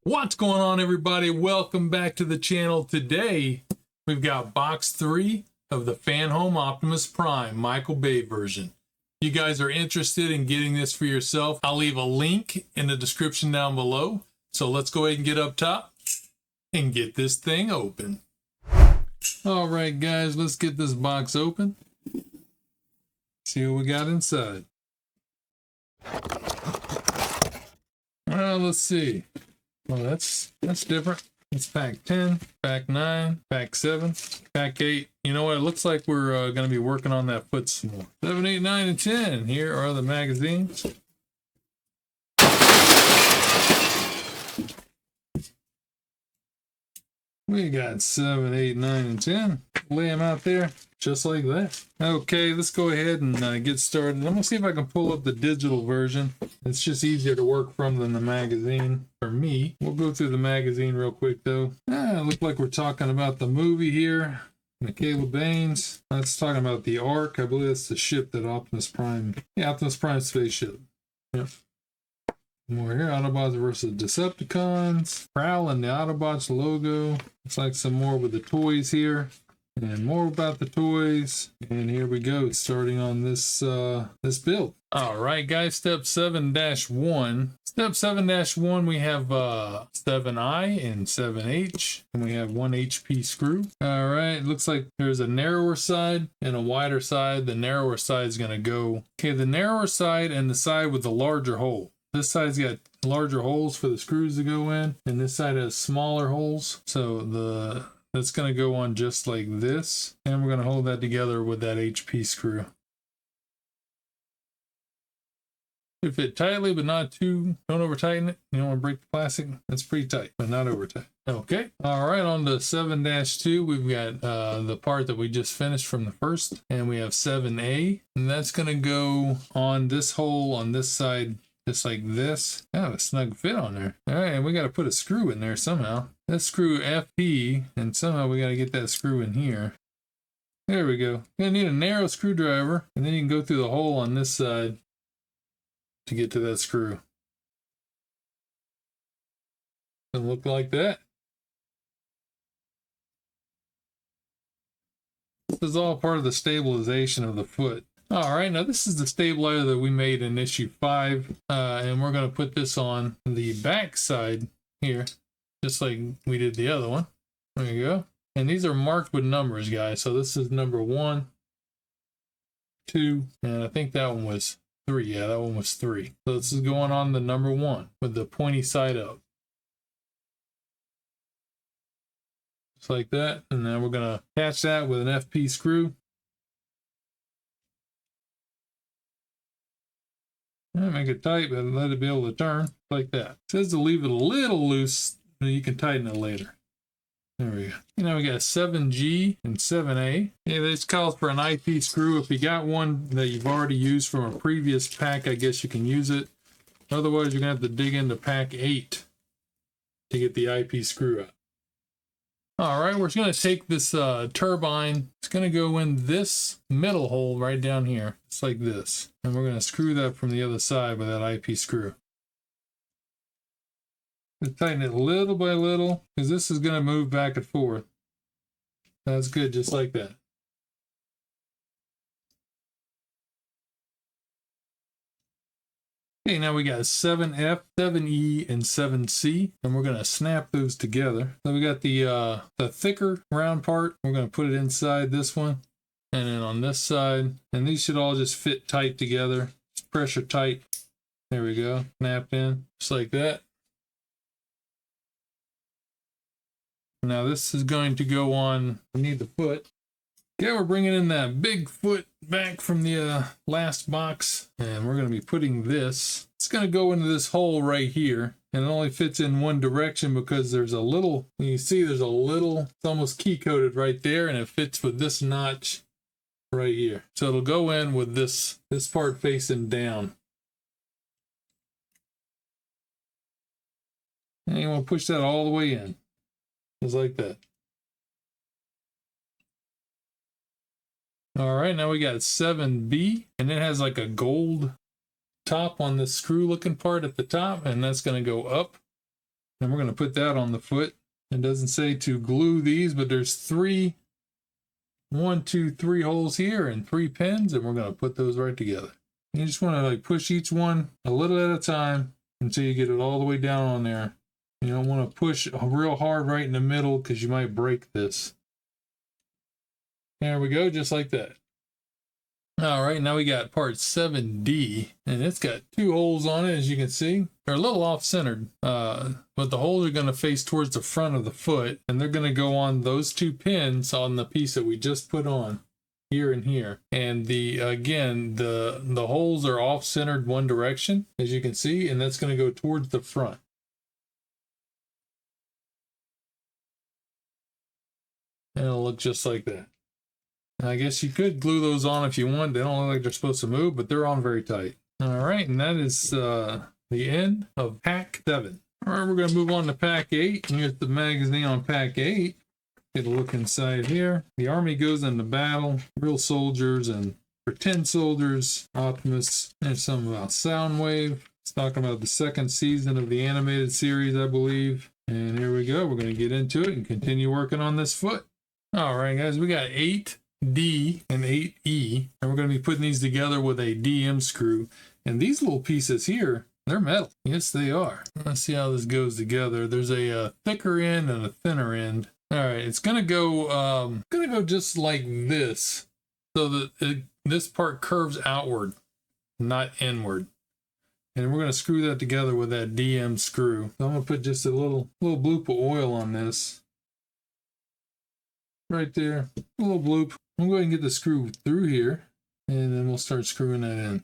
What's going on, everybody? Welcome back to the channel. Today we've got box 3 of the Fanhome Optimus Prime Michael Bay version. If you guys are interested in getting this for yourself, I'll leave a link in the description down below. So let's go ahead and get up top and get this thing open. All right, guys, let's get this box open. See what we got inside. Well, let's see. Well, that's different. It's pack 10, pack 9, pack 7, pack 8. You know what? It looks like we're going to be working on that foot some more. 7, 8, 9, and 10. Here are the magazines. We got 7, 8, 9, and 10. Lay them out there just like that. Okay, let's go ahead and get started. I'm going to see if I can pull up the digital version. It's just easier to work from than the magazine for me. We'll go through the magazine real quick, though. It looks like we're talking about the movie here. Michaela Baines. That's talking about the Ark. I believe that's the ship that Optimus Prime... Yeah, Optimus Prime spaceship. Yep. More here, Autobots versus Decepticons. Prowl and the Autobots logo. Looks like some more with the toys here. And more about the toys. And here we go, starting on this this build. Alright guys, step 7-1. Step 7-1, we have 7I and 7H. And we have 1 HP screw. Alright, looks like there's a narrower side and a wider side. The narrower side is going to go... Okay, the narrower side and the side with the larger hole. This side's got larger holes for the screws to go in, and this side has smaller holes. So that's going to go on just like this, and we're going to hold that together with that HP screw. It fit tightly, but not too. Don't over tighten it. You don't want to break the plastic. That's pretty tight, but not over tight. Okay. All right. On to 7-2, we've got the part that we just finished from the first, and we have 7A, and that's going to go on this hole on this side. Just like this. Oh, a snug fit on there. All right, and we got to put a screw in there somehow. Let's screw FP, and somehow we got to get that screw in here. There we go. You're gonna need a narrow screwdriver, and then you can go through the hole on this side to get to that screw. It'll look like that. This is all part of the stabilization of the foot. All right, now this is the stabilizer that we made in issue 5, and we're going to put this on the back side here, just like we did the other one. There you go. And these are marked with numbers, guys. So this is number 1, 2, and I think that one was 3. Yeah, that one was 3. So this is going on the number 1 with the pointy side up. Just like that. And then we're going to attach that with an FP screw. Make it tight, but let it be able to turn like that. It says to leave it a little loose, and you can tighten it later. There we go. You know, we got 7G and 7A. Yeah, this calls for an IP screw. If you got one that you've already used from a previous pack, I guess you can use it. Otherwise, you're going to have to dig into pack 8 to get the IP screw out. All right, we're just going to take this turbine. It's going to go in this middle hole right down here. It's like this. And we're going to screw that from the other side with that IP screw. Just tighten it little by little, because this is going to move back and forth. That's good, just like that. Okay, now we got 7F, 7E, and 7C, and we're going to snap those together. So we got the thicker round part. We're going to put it inside this one, and then on this side. And these should all just fit tight together. Just pressure tight. There we go. Snapped in, just like that. Now this is going to go on. We need the foot. Okay, we're bringing in that big foot back from the last box, and we're going to be putting this. It's going to go into this hole right here, and it only fits in one direction because there's a little, you see there's a little, it's almost key coated right there, and it fits with this notch right here. So it'll go in with this part facing down. And you want to push that all the way in, just like that. All right, now we got 7B, and it has like a gold top on the screw looking part at the top, and that's going to go up And we're going to put that on the foot. It doesn't say to glue these, but there's 3 holes here and 3 pins, and we're going to put those right together. You just want to like push each one a little at a time until you get it all the way down on there. You don't want to push real hard right in the middle because you might break this. There we go, just like that. All right, now we got part 7D, and it's got 2 holes on it, as you can see. They're a little off-centered, but the holes are going to face towards the front of the foot, and they're going to go on those 2 pins on the piece that we just put on, here and here. And the holes are off-centered one direction, as you can see, and that's going to go towards the front. And it'll look just like that. I guess you could glue those on if you want. They don't look like they're supposed to move, but they're on very tight. All right, and that is the end of pack 7. All right, we're going to move on to pack 8. Here's the magazine on pack 8. Get a look inside here. The Army goes into battle, real soldiers and pretend soldiers, Optimus. There's something about Soundwave. It's talking about the 2nd season of the animated series, I believe. And here we go. We're going to get into it and continue working on this foot. All right, guys, we got 8D and 8E, and we're going to be putting these together with a DM screw. And these little pieces here, they're metal. Yes, they are. Let's see how this goes together. There's a thicker end and a thinner end. All right, it's going to go just like this, so that this part curves outward, not inward. And we're going to screw that together with that DM screw. So I'm going to put just a little bloop of oil on this. Right there, a little bloop. I'm going to get the screw through here, and then we'll start screwing that in.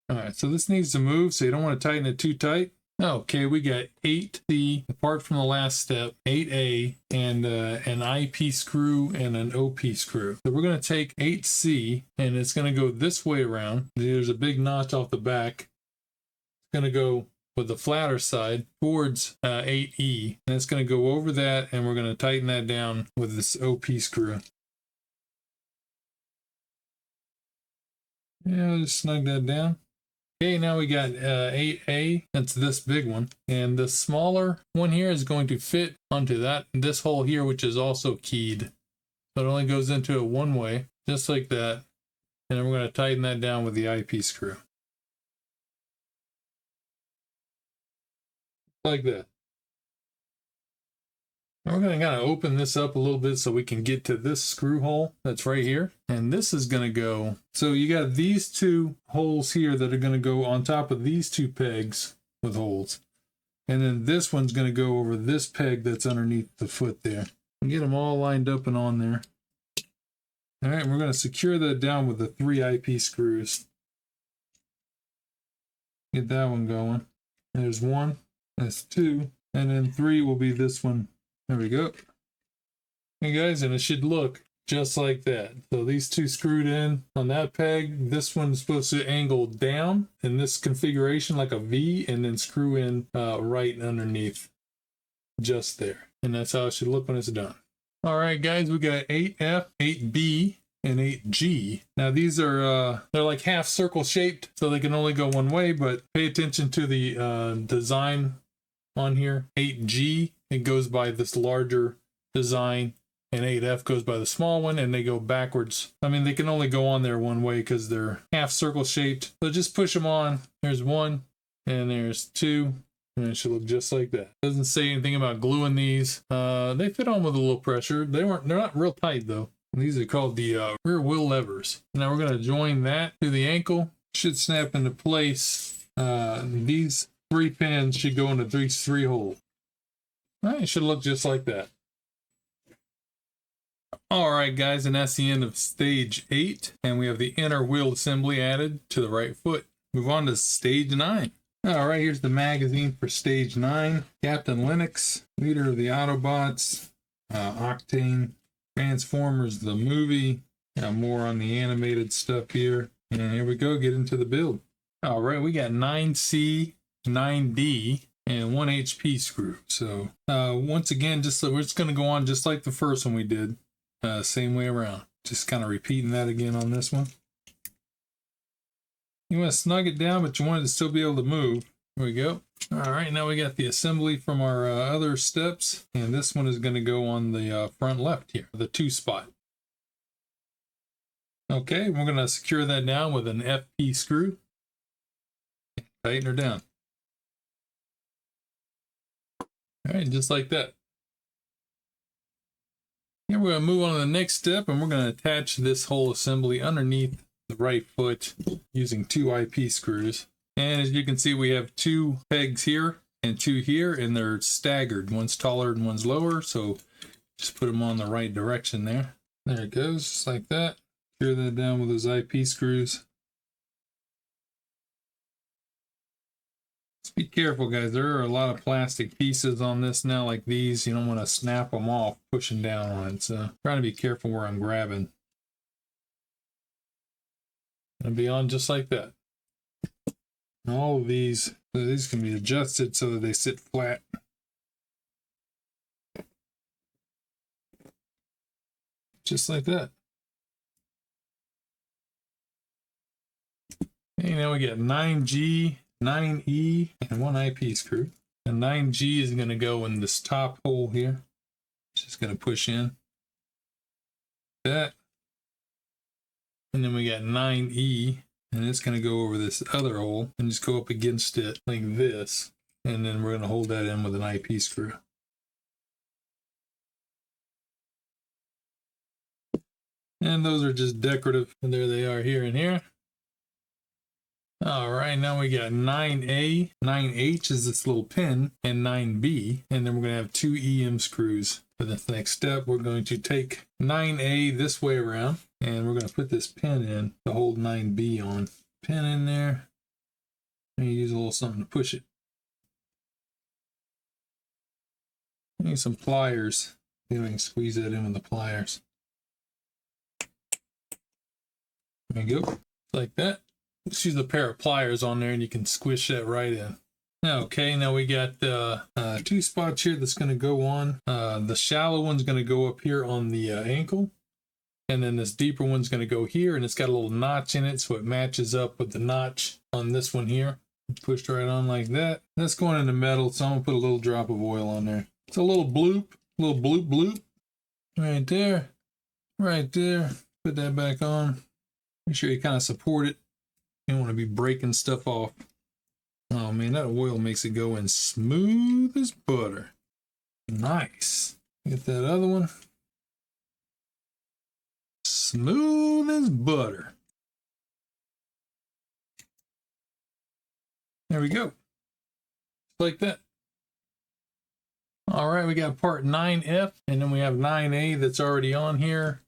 All right, so this needs to move, so you don't want to tighten it too tight. Okay, we got 8C, apart from the last step, 8A, and an IP screw and an OP screw. So we're going to take 8C, and it's going to go this way around. There's a big notch off the back. It's going to go with the flatter side towards 8E, and it's going to go over that, and we're going to tighten that down with this OP screw. Yeah, just snug that down. Okay, now we got 8A, that's this big one, and the smaller one here is going to fit onto this hole here, which is also keyed. So it only goes into it one way, just like that, and then we're going to tighten that down with the IP screw. Like that. And we're going to kind of open this up a little bit so we can get to this screw hole that's right here. And this is going to go, so you got these 2 holes here that are going to go on top of these 2 pegs with holes. And then this one's going to go over this peg that's underneath the foot there. And get them all lined up and on there. All right, and we're going to secure that down with the 3 IP screws. Get that one going. There's 1. That's 2, and then 3 will be this one. There we go. Hey guys, and it should look just like that. So these 2 screwed in on that peg. This one's supposed to angle down in this configuration like a V, and then screw in right underneath, just there. And that's how it should look when it's done. All right, guys, we got 8F, 8B, and 8G. Now these are they're like half circle shaped, so they can only go one way, but pay attention to the design on here. 8G, it goes by this larger design, and 8F goes by the small one, and they go backwards. I mean, they can only go on there one way because they're half circle shaped. So just push them on. There's 1, and there's 2, and it should look just like that. Doesn't say anything about gluing these. They fit on with a little pressure. They're not real tight though. And these are called the rear wheel levers. Now we're going to join that to the ankle. Should snap into place. These 3 pins should go into 3 holes. All right, it should look just like that. All right, guys, and that's the end of stage 8, and we have the inner wheel assembly added to the right foot. Move on to stage 9. All right, here's the magazine for stage 9. Captain Linux, leader of the Autobots, Octane, Transformers, the movie. Got more on the animated stuff here. And here we go, get into the build. All right, we got 9C, 9D, and 1 HP screw. So once again, we're just going to go on just like the first one we did. Same way around. Just kind of repeating that again on this one. You want to snug it down, but you want it to still be able to move. Here we go. All right, now we got the assembly from our other steps, and this one is going to go on the front left here, the 2 spot. Okay, we're going to secure that down with an FP screw. Tighten her down. All right, just like that. Now we're going to move on to the next step, and we're going to attach this whole assembly underneath the right foot using 2 IP screws. And as you can see, we have 2 pegs here and 2 here, and they're staggered. One's taller and one's lower, so just put them on the right direction there. There it goes, just like that. Secure that down with those IP screws. Just be careful, guys. There are a lot of plastic pieces on this now, like these. You don't want to snap them off pushing down on it, so trying to be careful where I'm grabbing. And be on just like that. And all of these can be adjusted so that they sit flat. Just like that. Okay, now we got 9G, 9E, and 1 IP screw. And 9G is going to go in this top hole here. Just going to push in. That. And then we got 9E, and it's going to go over this other hole and just go up against it like this. And then we're going to hold that in with an IP screw. And those are just decorative. And there they are here and here. All right, now we got 9A, 9H is this little pin, and 9B. And then we're going to have 2 EM screws. For this next step, we're going to take 9A this way around, and we're going to put this pin in to hold 9B on. Pin in there, and you use a little something to push it. Need some pliers. See if I can squeeze that in with the pliers. There you go, like that. Just use a pair of pliers on there, and you can squish that right in. Okay, now we got 2 spots here that's going to go on. The shallow one's going to go up here on the ankle. And then this deeper one's going to go here, and it's got a little notch in it, so it matches up with the notch on this one here. Pushed right on like that. That's going into metal, so I'm going to put a little drop of oil on there. It's a little bloop, bloop. Right there. Right there. Put that back on. Make sure you kind of support it. You don't want to be breaking stuff off. Oh man, that oil makes it go in smooth as butter. Nice. Get that other one. Smooth as butter. There we go. Like that. All right, we got part 9F, and then we have 9A that's already on here.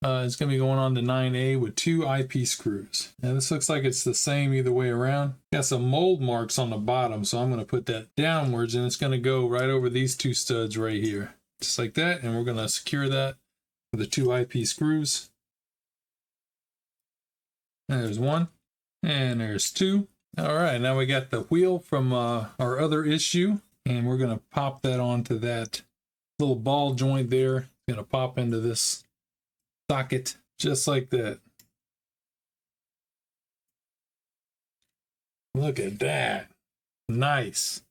It's going to be going on to 9A with 2 IP screws. And this looks like it's the same either way around. Got some mold marks on the bottom, so I'm going to put that downwards, and it's going to go right over these 2 studs right here. Just like that, and we're going to secure that with the 2 IP screws. There's 1, and there's 2. All right, now we got the wheel from our other issue, and we're going to pop that onto that little ball joint there. It's going to pop into this socket just like that. Look at that. Nice.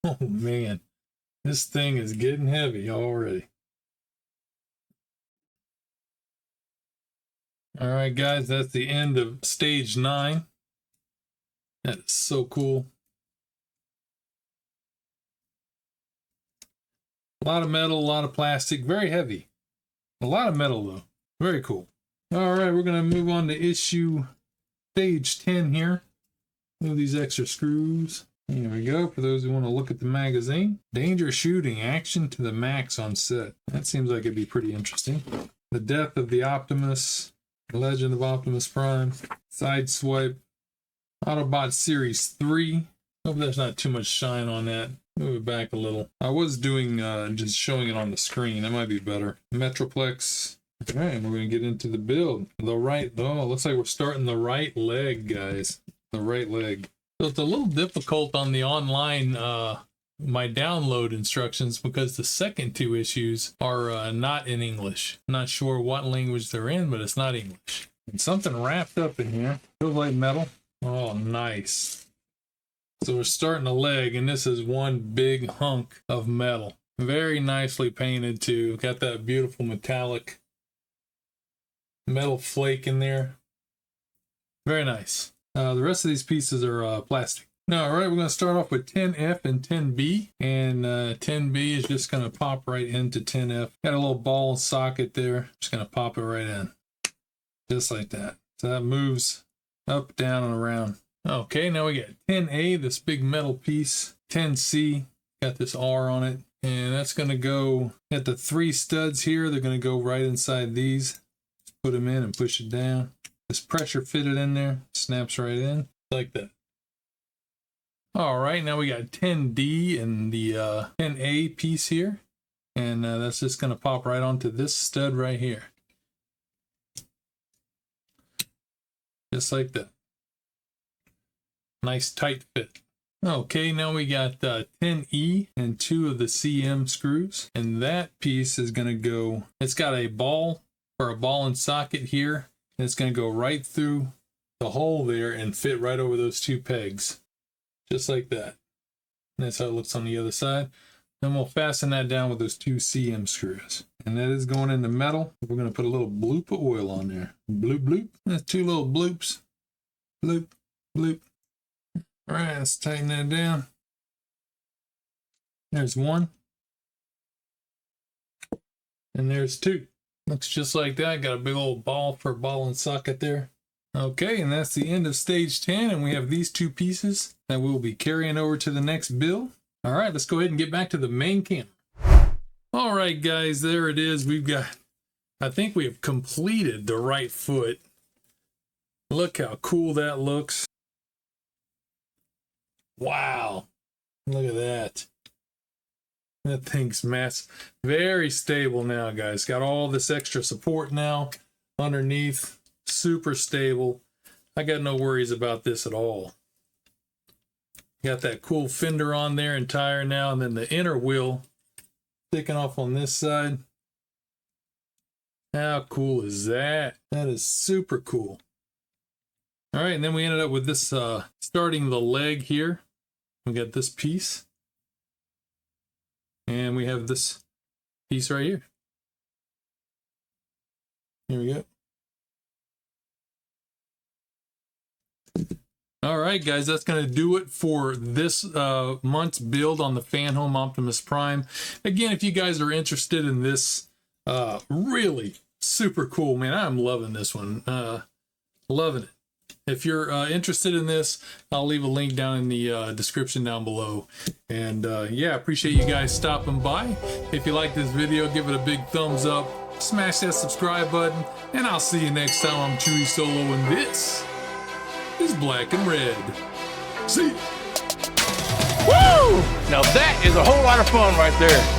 Oh man, this thing is getting heavy already. All right, guys, that's the end of stage 9. That is so cool. A lot of metal, a lot of plastic, very heavy. A lot of metal though, very cool. All right, we're gonna move on to issue stage 10 here. Move these extra screws. Here we go, for those who want to look at the magazine. Danger shooting, action to the max on set. That seems like it'd be pretty interesting. The death of the Optimus, the Legend of Optimus Prime, Sideswipe, Autobot Series 3. Hope there's not too much shine on that. Move it back a little. I was doing just showing it on the screen. That might be better. Metroplex. All right, we're going to get into the build. The right, oh, looks like we're starting the right leg, guys. The right leg. So it's a little difficult on the online, my download instructions, because the second 2 issues are not in English. I'm not sure what language they're in, but it's not English. And something wrapped up in here. Feels like metal. Oh, nice. So we're starting a leg, and this is one big hunk of metal. Very nicely painted too. Got that beautiful metallic metal flake in there. Very nice. The rest of these pieces are plastic. Now, all right, we're going to start off with 10F and 10B. And 10B is just going to pop right into 10F. Got a little ball socket there. Just going to pop it right in. Just like that. So that moves up, down, and around. Okay, now we got 10A, this big metal piece. 10C, got this R on it. And that's going to go at the 3 studs here. They're going to go right inside these. Just put them in and push it down. This pressure fitted in there. Snaps right in. Like that. All right, now we got 10D and the 10A piece here. And that's just going to pop right onto this stud right here. Just like that. Nice tight fit. Okay, now we got 10E and 2 of the CM screws. And that piece is going to go, it's got a ball or a ball and socket here. And it's going to go right through the hole there and fit right over those 2 pegs. Just like that. And that's how it looks on the other side. Then we'll fasten that down with those 2 CM screws. And that is going into metal. We're going to put a little bloop of oil on there. Bloop, bloop. That's 2 little bloops. Bloop, bloop. All right, let's tighten that down. There's 1. And there's 2. Looks just like that. Got a big old ball for a ball and socket there. Okay, and that's the end of stage 10, and we have these 2 pieces that we'll be carrying over to the next build. All right, let's go ahead and get back to the main camera. All right, guys, there it is. We've got, I think we have completed the right foot. Look how cool that looks. Wow, look at that. That thing's massive. Very stable now, guys. Got all this extra support now underneath. Super stable. I got no worries about this at all. Got that cool fender on there and tire now, and then the inner wheel sticking off on this side. How cool is that? That is super cool. All right, and then we ended up with this starting the leg here. We got this piece. And we have this piece right here. Here we go. All right, guys, that's going to do it for this month's build on the Fanhome Optimus Prime. Again, if you guys are interested in this, really super cool, man. I'm loving this one. Loving it. If you're interested in this, I'll leave a link down in the description down below. And yeah, appreciate you guys stopping by. If you like this video, give it a big thumbs up. Smash that subscribe button. And I'll see you next time. I'm Chewysolo, and this is Black and Red. See ya. Woo! Now that is a whole lot of fun right there.